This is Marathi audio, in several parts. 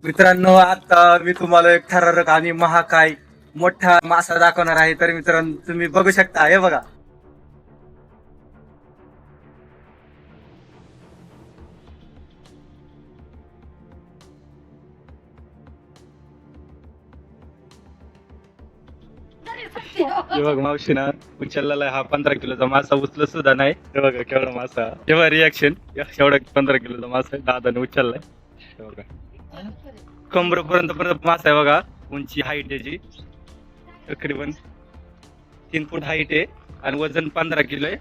मित्रांनो, आता मी तुम्हाला एक थरारक आणि महाकाय मोठा मासा दाखवणार आहे. तर मित्रांनो, तुम्ही बघू शकता, हे बघा. हे बघ मावशीना उचललेला हा 15 किलोचा मासा उचलत सुद्धा नाही. हे बघा केवढा मासा, तेव्हा रिॲक्शन एवढा 15 किलोचा मासा दादाने उचललाय. हे बघा कमरेपर्यंत पर्यंत मासा आहे बघा. उंची हाईट त्याची तकरीबन 3 फूट हाईट आहे आणि वजन 15 किलो आहे.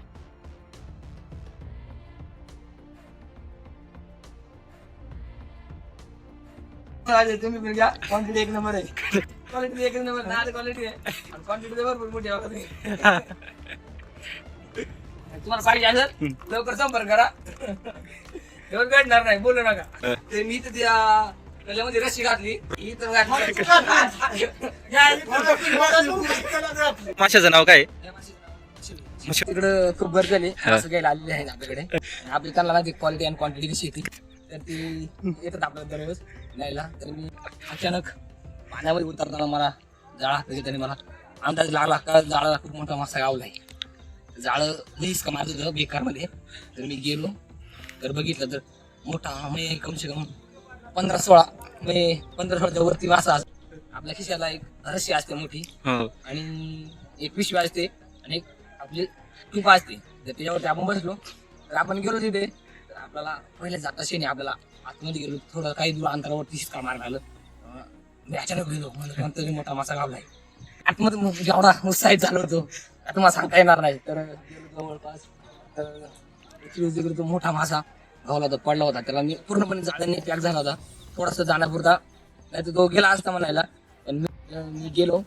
तुम्ही क्वांटिटी एक नंबर आहे. क्वालिटी एक नंबर ना, क्वालिटी आहे. क्वांटिटी भरपूर मोठी आहे. तुम्हाला पाहिजे असेल लवकर संपर्क करा. एवढं भेटणार नाही, बोलू नका. ते मी तर त्या गल्यामध्ये रशी घातली ही तर माशाचं नाव काय? तिकडं खूप भर झाली असं घ्यायला आलेले आहेत आपल्याकडे. आपली त्यांना माहिती क्वालिटी आणि क्वांटिटी कशी येते, तर ती येतात आपल्याला दररोज न्यायला. तर मी अचानक पाण्यामध्ये उतरताना मला जाळा हातात घेताना मला अंदाज लागला का जाळाला खूप मोठा मासा गावलाय. जाळं लईच का माझं होतं बेकारमध्ये. तर मी गेलो तर बघितलं तर मोठा म्हणजे कमसे कम 15-16 वरती मासा. आपल्या खिशाला एक रस्सी असते मोठी आणि एक पिशवी असते आणि एक आपली टूप असते. जर त्याच्यावरती आपण बसलो तर आपण गेलो तिथे तर आपल्याला पहिले जाता शेने आपल्याला आतमध्ये गेलो थोडं काही दूर अंतरावरती शिस्का मारला आलं. मी अचानक गेलो म्हणजे तरी मोठा मासा गावलाय. आतमध्ये मग एवढा उत्साहित झालो होतो आता मला सांगता येणार नाही. तर गेलो जवळपास तर तो मोठा मासा गावला होता, पडला होता. त्याला मी पूर्णपणे जाळ्याने पॅक झाला होता. थोडासा जाण्यापुरता नाही तर तो गेला असता म्हणायला. पण मी गेलो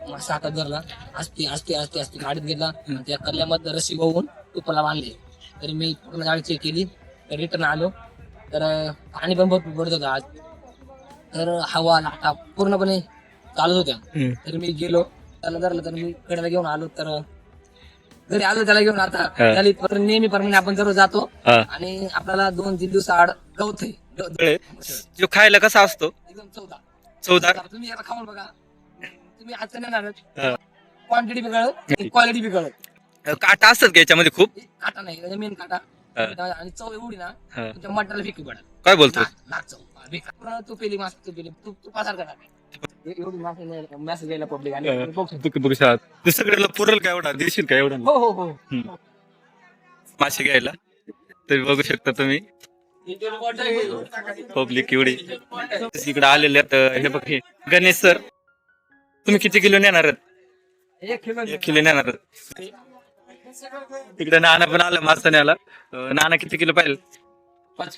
मासा हातात धरला, असते असते असते असते गाडीत घेतला. त्या कल्ल्यामध्ये रस्सी वाहून तुपाला बांधले. तरी मी पूर्ण गाडी चेक केली तर रिटर्न आलो. तर पाणी पण भरपूर पडत होतं आज. तर हवा लाटा पूर्णपणे चालत होत्या. तर मी गेलो त्याला धरलं. तर मी कडेला घेऊन आलो. तर घरी आलो त्याला घेऊन. आता त्याला नेहमी प्रमाणे आपण जरूर जातो आणि आपल्याला 2-3 दिवस आड गवत जो खायला कसा असतो? एकदम चवदार. तुम्ही याला खाऊन बघा. तुम्ही आज येणार क्वांटिटी बी कळत, क्वालिटी बी कळत. काटा असतात का याच्यामध्ये खूप? काटा नाही, मेन काटा आणि चव एवढी ना तुमच्या मटणाला फिकी पडत. काय बोलतो? नाक चव पूर्ण तुपेली मास, तुपेली तुपासारखं एवढी मॅसेज घ्यायला पब्लिक आणि ते सगळ्याला पुरल का एवढा? देशील का एवढा हो हो हो मासे घ्यायला? तरी बघू शकता तुम्ही पब्लिक एवढी इकडे आलेले आहेत. हे बघ हे गणेश सर, तुम्ही किती किलो नेणार आहेत? 1 किलो नेणार आहेत. तिकडे नाना पण आलं मासा न्यायला. नाना किती किलो पाहिजे? 5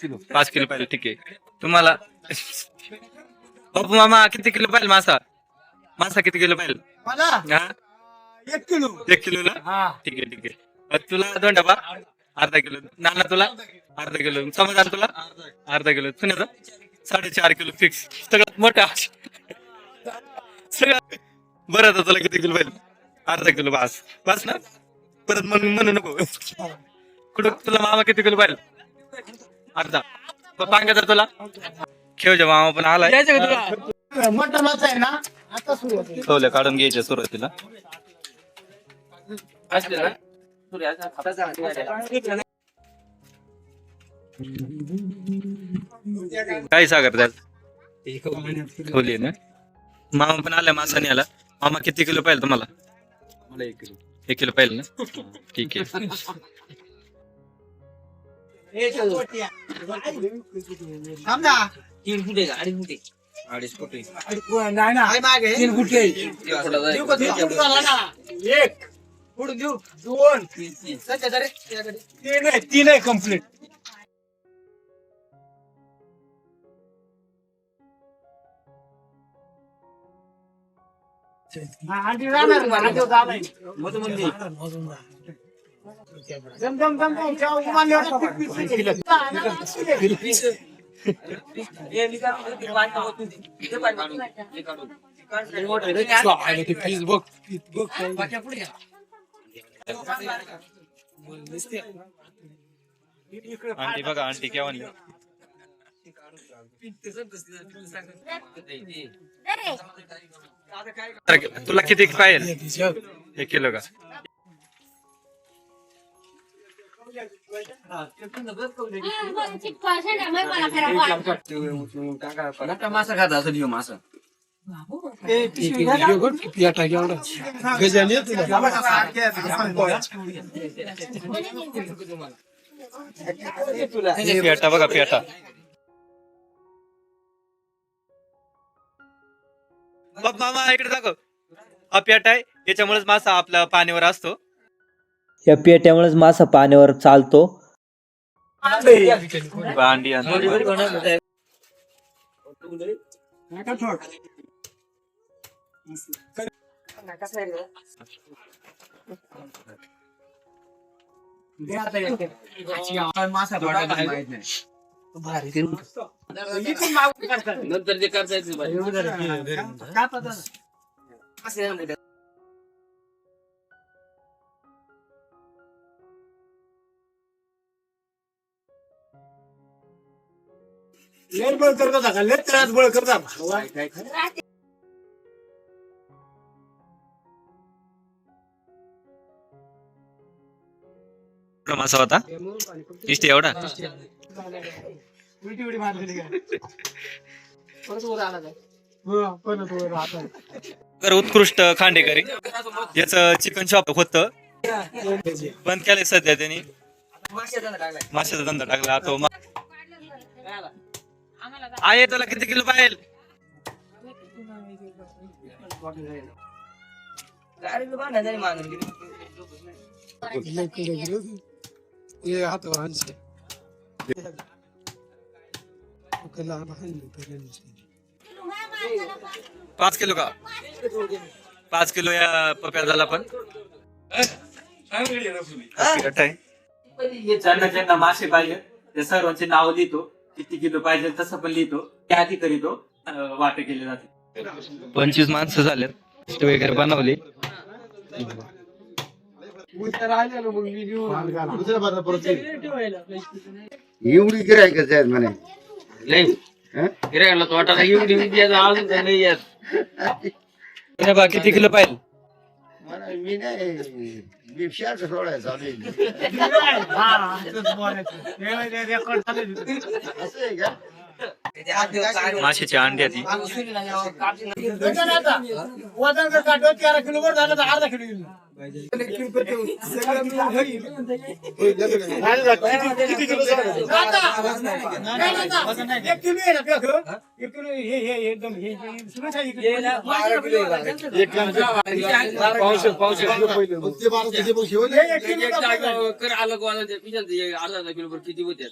किलो पाहिजे. ठीक आहे. तुम्हाला बापू मामा किती किलो पाहिजे मासा? मासा किती किलो पाहिजे? 1 किलो ना? ठीक आहे ठीक आहे. तुला 2 डबा? अर्धा किलो. नाना तुला अर्धा किलो. समाधान तुला अर्धा किलो. सुनेचा 4.5 kilo fix. सगळ्यात मोठा सगळ्यात बरं. तर तुला किती किलो पाहिजे? अर्धा किलो. बस बस ना, परत म्हणू नको. कुठं तुला मामा किती किलो पाहिजे? अर्धा. सांगा तर तुला खेळच्या मामा पण आलाय. मोठा मासा आहे ना आता सुरू होते. ठेवल्या काढून घ्यायच्या सुरुवातीला. काय सागर त्यात ठेवली ना. मामा पण आलाय मासा न्यायला. मामा किती किलो पाहिजे तुम्हाला? मला 1 किलो पाहिजे ना. ठीक आहे. तीन फुटे 2.5 फुटे तीन आहे कम्प्लीट. आंटी बघा, आंटी केव्हा तुला किती पाहिजे? 1 किलो का? मासा खाता असं लिओ मासा पेटा बघा पेटा. बघ मामा इकडे दाखव. हा पेटा आहे, याच्यामुळेच मासा आपल्या पाण्यावर असतो. या पेट्यामुळेच मासा पाण्यावर चालतो. अंडी नंतर ते करता येते बळ करता का लेट त्रास बळ करता मासा होता इष्ट एवढा. तर उत्कृष्ट खांडेकरी याच चिकन शॉप होतं, बंद केलंय सध्या त्यांनी. माशाचा धंदा टाकला तो. आहे तुला किती किलो पाहिजे? पाच किलो का? 5 किलो या पप्याला पण ज्यांना मासे पाहिजे त्या सर्वांचे नाव लिहितो, किती किलो पाहिजे तसं पण लिहितो, त्या आधी करीतो वाटे केले जाते. 25 माणसं झालेत वगैरे बनवले. एवढी गिरायकच आहेत म्हणे. गिरायला तो वाटा एवढी अजून नाही येत. किती किलो पाहिजे? मला मी नाही बिपशाच सोडायला चालू असं आहे का? माशाची अंडी आधी वजन जर काढलं 13 किलो वर झालं तर अर्धा किलो येईल. किती किलो झालं? 1 किलो आहे ना पेखं? 1 किलो हे एकदम हे सुरेश आहे इकडे. 12 किलो आहे. 1 किलो किती होते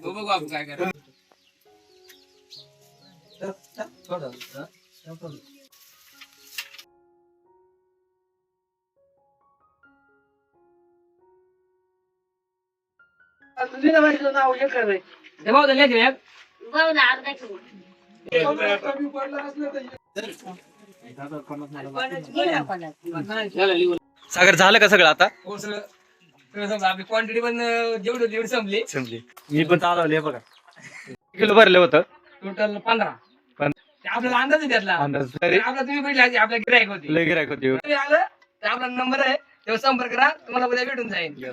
बघू आपण काय करा. सागर झालं का सगळं आता? आपली क्वांटिटी पण जेवढी तेवढी संपली. मी पण चालवले बघा. किलो भरले होतं टोटल 15. आपल्याला अंदाज आहे त्यातला. अंदाज आपला तुम्ही भेटला आपल्या गिरायक होती. लय गिरायक होती. तुम्ही आलं तर आपला नंबर आहे, तेव्हा संपर्क करा, तुम्हाला उद्या भेटून जाईल.